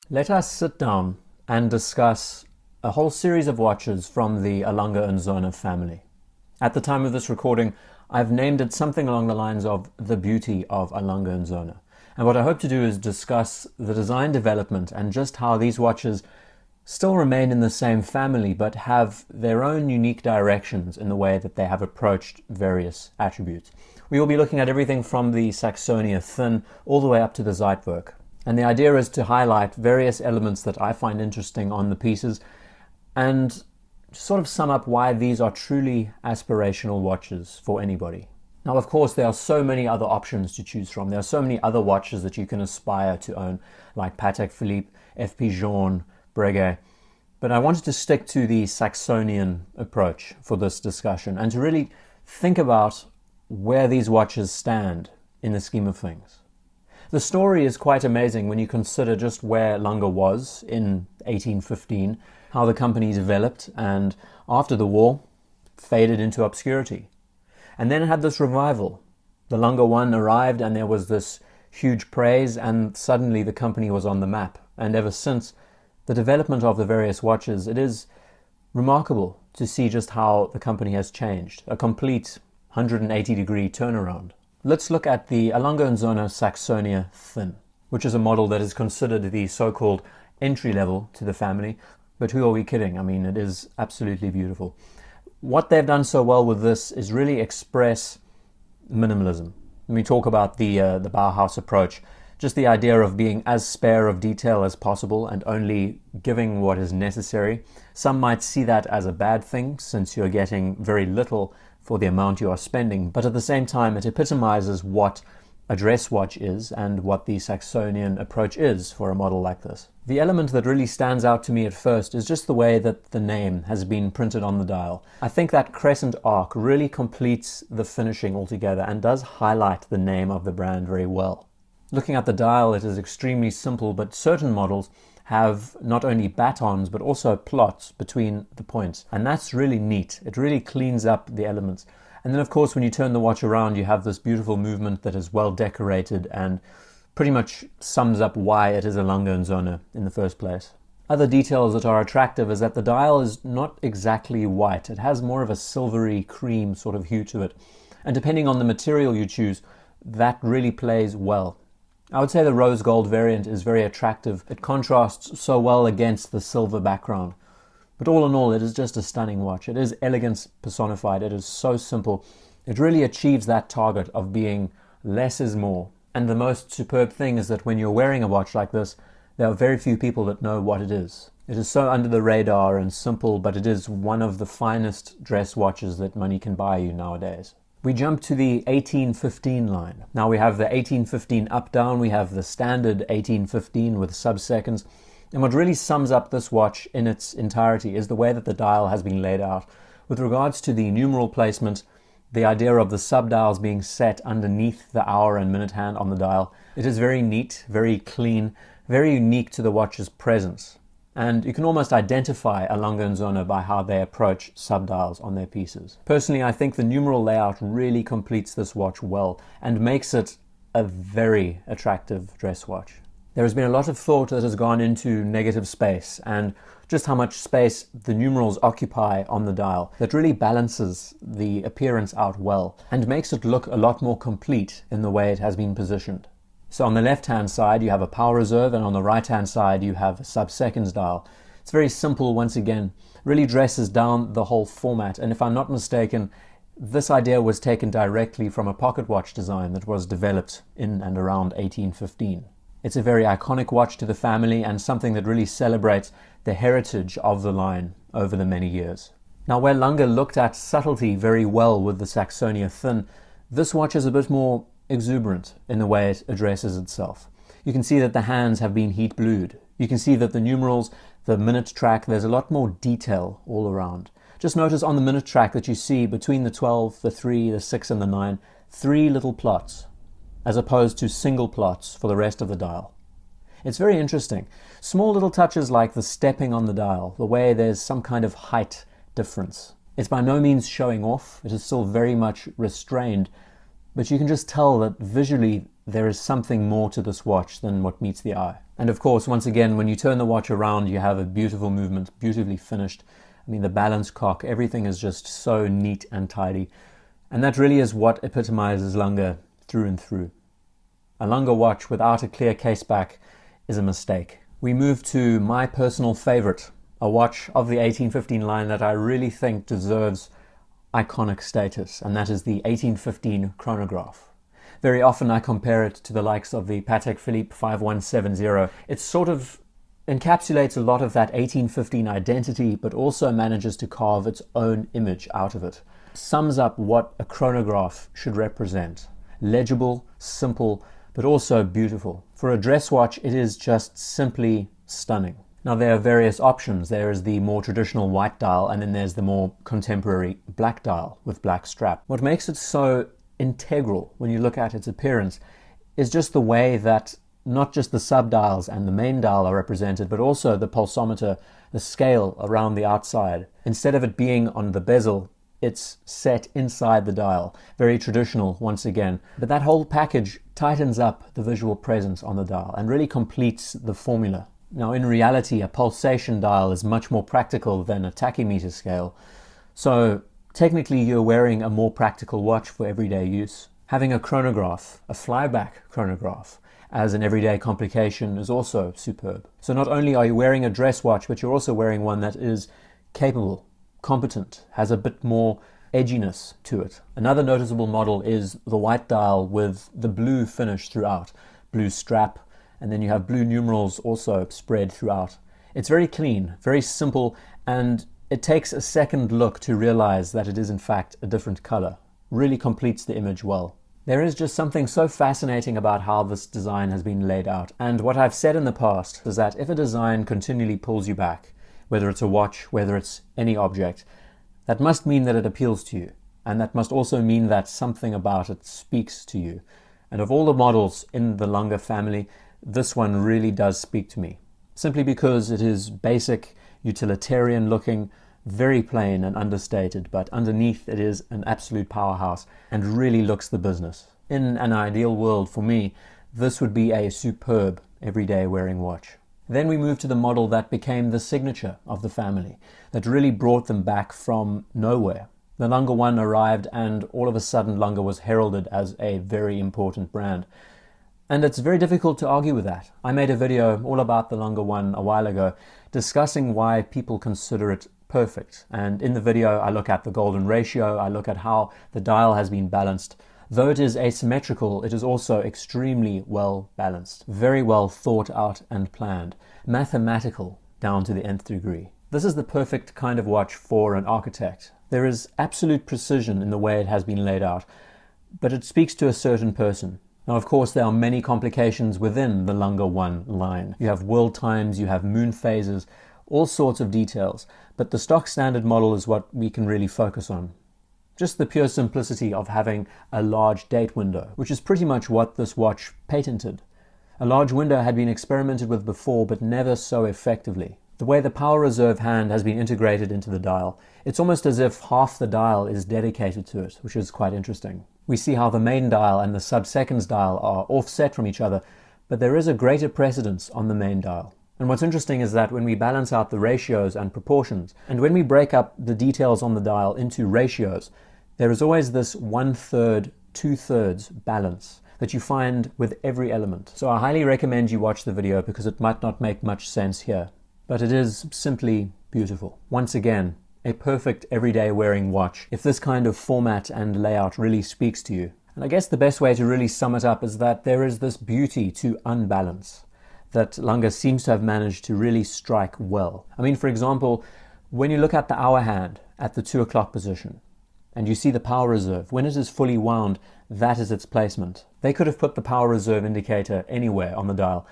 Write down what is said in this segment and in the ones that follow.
Let us sit down and discuss a whole series of watches from the A.Lange Söhne family. At the time of this recording, I've named it something along the lines of the beauty of A.Lange Söhne. And what I hope to do is discuss the design development and just how these watches still remain in the same family but have their own unique directions in the way that they have approached various attributes. We will be looking at everything from the Saxonia Thin all the way up to the Zeitwerk. And the idea is to highlight various elements that I find interesting on the pieces and sort of sum up why these are truly aspirational watches for anybody. Now, of course, there are so many other options to choose from. There are so many other watches that you can aspire to own, like Patek Philippe, FP Journe, Breguet. But I wanted to stick to the Saxonian approach for this discussion and to really think about where these watches stand in the scheme of things. The story is quite amazing when you consider just where Lange was in 1815, how the company developed and after the war faded into obscurity. And then it had this revival. The Lange 1 arrived and there was this huge praise and suddenly the company was on the map. And ever since, the development of the various watches, it is remarkable to see just how the company has changed. A complete 180-degree turnaround. Let's look at the A.Lange Söhne Saxonia Thin, which is a model that is considered the so-called entry level to the family. But who are we kidding? I mean, it is absolutely beautiful. What they've done so well with this is really express minimalism. When we talk about the Bauhaus approach, just the idea of being as spare of detail as possible and only giving what is necessary. Some might see that as a bad thing since you're getting very little for the amount you are spending, but at the same time it epitomizes what a dress watch is and what the Saxonian approach is for a model like this. The element that really stands out to me at first is just the way that the name has been printed on the dial. I think that crescent arc really completes the finishing altogether and does highlight the name of the brand very well. Looking at the dial, it is extremely simple, but certain models have not only batons but also plots between the points, and that's really neat. It really cleans up the elements. And then of course when you turn the watch around you have this beautiful movement that is well decorated and pretty much sums up why it is a Lange Söhne in the first place. Other details that are attractive is that the dial is not exactly white. It has more of a silvery cream sort of hue to it, and depending on the material you choose, that really plays well. I would say the rose gold variant is very attractive. It contrasts so well against the silver background. But all in all, it is just a stunning watch. It is elegance personified. It is so simple. It really achieves that target of being less is more. And the most superb thing is that when you're wearing a watch like this, there are very few people that know what it is. It is so under the radar and simple, but it is one of the finest dress watches that money can buy you nowadays. We jump to the 1815 line. Now we have the 1815 up-down, we have the standard 1815 with sub-seconds, and what really sums up this watch in its entirety is the way that the dial has been laid out. With regards to the numeral placement, the idea of the sub-dials being set underneath the hour and minute hand on the dial, it is very neat, very clean, very unique to the watch's presence. And you can almost identify A. Lange Söhne by how they approach sub-dials on their pieces. Personally, I think the numeral layout really completes this watch well and makes it a very attractive dress watch. There has been a lot of thought that has gone into negative space and just how much space the numerals occupy on the dial that really balances the appearance out well and makes it look a lot more complete in the way it has been positioned. So on the left-hand side you have a power reserve and on the right-hand side you have a sub-seconds dial. It's very simple once again, really dresses down the whole format, and if I'm not mistaken, this idea was taken directly from a pocket watch design that was developed in and around 1815. It's a very iconic watch to the family and something that really celebrates the heritage of the line over the many years. Now where Lange looked at subtlety very well with the Saxonia Thin, this watch is a bit more exuberant in the way it addresses itself. You can see that the hands have been heat blued. You can see that the numerals, the minute track, there's a lot more detail all around. Just notice on the minute track that you see between the 12, the 3, the 6 and the 9, 3 little plots, as opposed to single plots for the rest of the dial. It's very interesting. Small little touches like the stepping on the dial, the way there's some kind of height difference. It's by no means showing off. It is still very much restrained, but you can just tell that visually there is something more to this watch than what meets the eye. And of course, once again, when you turn the watch around, you have a beautiful movement, beautifully finished. I mean, the balance cock, everything is just so neat and tidy. And that really is what epitomizes Lange through and through. A Lange watch without a clear case back is a mistake. We move to my personal favorite, a watch of the 1815 line that I really think deserves iconic status, and that is the 1815 Chronograph. Very often I compare it to the likes of the Patek Philippe 5170. It sort of encapsulates a lot of that 1815 identity, but also manages to carve its own image out of it. Sums up what a chronograph should represent. Legible, simple, but also beautiful. For a dress watch, it is just simply stunning. Now, there are various options. There is the more traditional white dial, and then there's the more contemporary black dial with black strap. What makes it so integral when you look at its appearance is just the way that not just the sub-dials and the main dial are represented, but also the pulsometer, the scale around the outside. Instead of it being on the bezel, it's set inside the dial. Very traditional, once again. But that whole package tightens up the visual presence on the dial and really completes the formula. Now, in reality, a pulsation dial is much more practical than a tachymeter scale. So, technically, you're wearing a more practical watch for everyday use. Having a chronograph, a flyback chronograph, as an everyday complication is also superb. So not only are you wearing a dress watch, but you're also wearing one that is capable, competent, has a bit more edginess to it. Another noticeable model is the white dial with the blue finish throughout, blue strap, and then you have blue numerals also spread throughout. It's very clean, very simple, and it takes a second look to realize that it is in fact a different color. Really completes the image well. There is just something so fascinating about how this design has been laid out, and what I've said in the past is that if a design continually pulls you back, whether it's a watch, whether it's any object, that must mean that it appeals to you, and that must also mean that something about it speaks to you. And of all the models in the Lange family, this one really does speak to me, simply because it is basic, utilitarian looking, very plain and understated, but underneath it is an absolute powerhouse and really looks the business. In an ideal world for me, this would be a superb everyday wearing watch. Then we move to the model that became the signature of the family, that really brought them back from nowhere. The Lange 1 arrived and all of a sudden Lange was heralded as a very important brand. And it's very difficult to argue with that. I made a video all about the Lange 1 a while ago, discussing why people consider it perfect. And in the video, I look at the golden ratio, I look at how the dial has been balanced. Though it is asymmetrical, it is also extremely well balanced, very well thought out and planned, mathematical down to the nth degree. This is the perfect kind of watch for an architect. There is absolute precision in the way it has been laid out, but it speaks to a certain person. Now, of course, there are many complications within the Lange 1 line. You have world times, you have moon phases, all sorts of details, but the stock standard model is what we can really focus on. Just the pure simplicity of having a large date window, which is pretty much what this watch patented. A large window had been experimented with before, but never so effectively. The way the power reserve hand has been integrated into the dial, it's almost as if half the dial is dedicated to it, which is quite interesting. We see how the main dial and the sub-seconds dial are offset from each other, but there is a greater precedence on the main dial. And what's interesting is that when we balance out the ratios and proportions, and when we break up the details on the dial into ratios, there is always this 1/3, 2/3 balance that you find with every element. So I highly recommend you watch the video because it might not make much sense here, but it is simply beautiful. Once again, a perfect everyday wearing watch if this kind of format and layout really speaks to you. And I guess the best way to really sum it up is that there is this beauty to unbalance that Lange seems to have managed to really strike well. I mean, for example, when you look at the hour hand at the 2 o'clock position, and you see the power reserve, when it is fully wound, that is its placement. They could have put the power reserve indicator anywhere on the dial,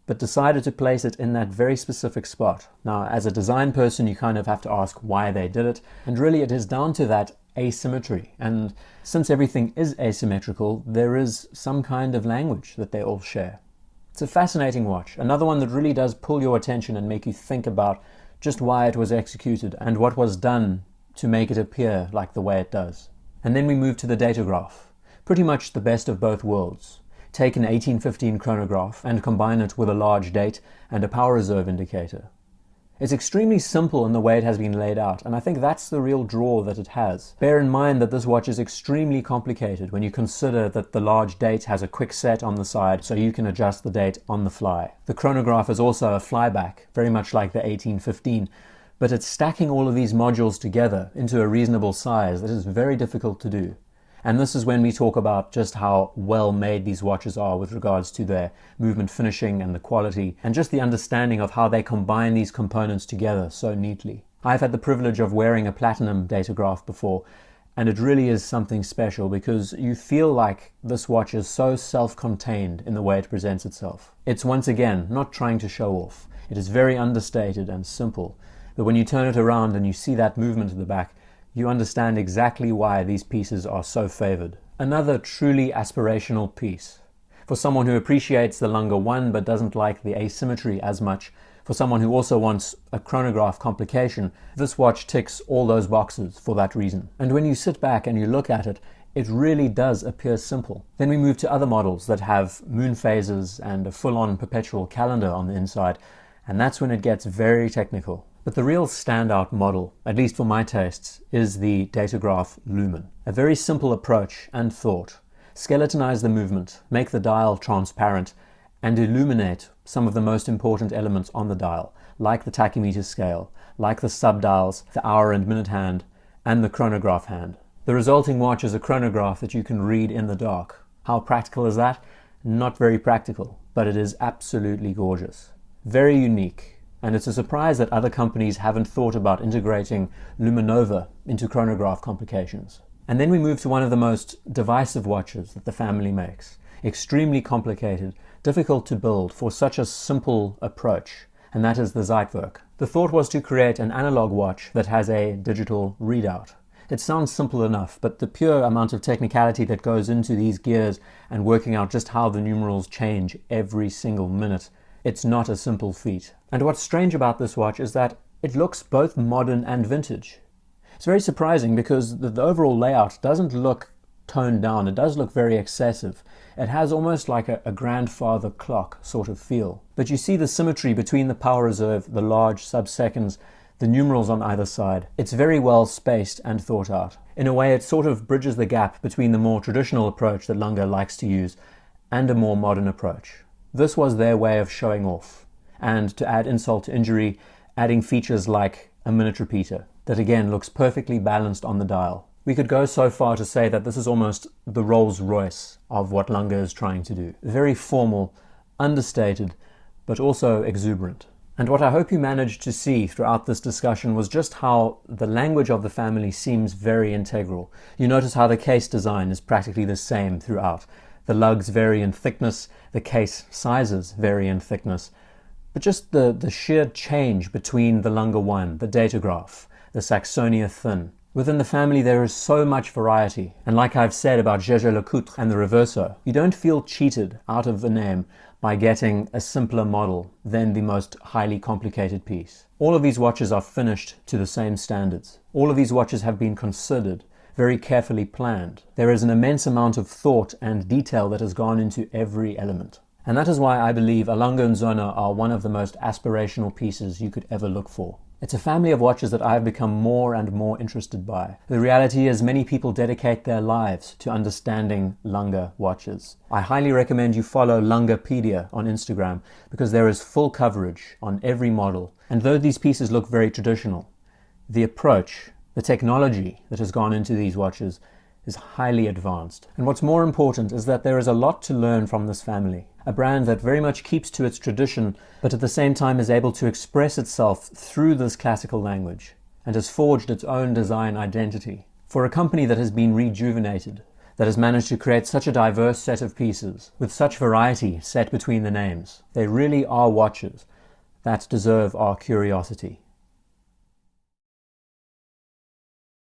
but decided to place it in that very specific spot. Now, as a design person, you kind of have to ask why they did it, and really it is down to that asymmetry. And since everything is asymmetrical, there is some kind of language that they all share. It's a fascinating watch, another one that really does pull your attention and make you think about just why it was executed and what was done to make it appear like the way it does. And then we move to the Datograph, pretty much the best of both worlds. take an 1815 chronograph and combine it with a large date and a power reserve indicator. It's extremely simple in the way it has been laid out, and I think that's the real draw that it has. Bear in mind that this watch is extremely complicated when you consider that the large date has a quick set on the side so you can adjust the date on the fly. The chronograph is also a flyback, very much like the 1815, but it's stacking all of these modules together into a reasonable size that is very difficult to do. And this is when we talk about just how well made these watches are with regards to their movement finishing and the quality, and just the understanding of how they combine these components together so neatly. I've had the privilege of wearing a platinum datograph before, and it really is something special because you feel like this watch is so self-contained in the way it presents itself. It's once again not trying to show off. It is very understated and simple, but when you turn it around and you see that movement at the back, you understand exactly why these pieces are so favored. Another truly aspirational piece. For someone who appreciates the Lange 1 but doesn't like the asymmetry as much, for someone who also wants a chronograph complication, this watch ticks all those boxes for that reason. And when you sit back and you look at it, it really does appear simple. Then we move to other models that have moon phases and a full-on perpetual calendar on the inside, and that's when it gets very technical. But the real standout model, at least for my tastes, is the Datograph Lumen. A very simple approach and thought. Skeletonize the movement, make the dial transparent, and illuminate some of the most important elements on the dial, like the tachymeter scale, like the subdials, the hour and minute hand, and the chronograph hand. The resulting watch is a chronograph that you can read in the dark. How practical is that? Not very practical, but it is absolutely gorgeous. Very unique. And it's a surprise that other companies haven't thought about integrating Luminova into chronograph complications. And then we move to one of the most divisive watches that the family makes. Extremely complicated, difficult to build for such a simple approach, and that is the Zeitwerk. The thought was to create an analog watch that has a digital readout. It sounds simple enough, but the pure amount of technicality that goes into these gears and working out just how the numerals change every single minute, it's not a simple feat. And what's strange about this watch is that it looks both modern and vintage. It's very surprising because the overall layout doesn't look toned down. It does look very excessive. It has almost like a grandfather clock sort of feel. But you see the symmetry between the power reserve, the large sub-seconds, the numerals on either side. It's very well spaced and thought out. In a way, it sort of bridges the gap between the more traditional approach that Lange likes to use and a more modern approach. This was their way of showing off, and to add insult to injury, adding features like a minute repeater that again looks perfectly balanced on the dial. We could go so far to say that this is almost the Rolls-Royce of what Lange is trying to do. Very formal, understated, but also exuberant. And what I hope you managed to see throughout this discussion was just how the language of the family seems very integral. You notice how the case design is practically the same throughout. The lugs vary in thickness, the case sizes vary in thickness, but just the sheer change between the Lange 1, the Datograph, the Saxonia Thin. Within the family there is so much variety, and like I've said about Jaeger-LeCoultre and the Reverso, you don't feel cheated out of the name by getting a simpler model than the most highly complicated piece. All of these watches are finished to the same standards. All of these watches have been considered, very carefully planned. There is an immense amount of thought and detail that has gone into every element. And that is why I believe A. Lange Söhne are one of the most aspirational pieces you could ever look for. It's a family of watches that I have become more and more interested by. The reality is many people dedicate their lives to understanding Lange watches. I highly recommend you follow Langepedia on Instagram because there is full coverage on every model. And though these pieces look very traditional, the approach, the technology that has gone into these watches is highly advanced. And what's more important is that there is a lot to learn from this family. A brand that very much keeps to its tradition, but at the same time is able to express itself through this classical language and has forged its own design identity. For a company that has been rejuvenated, that has managed to create such a diverse set of pieces, with such variety set between the names, they really are watches that deserve our curiosity.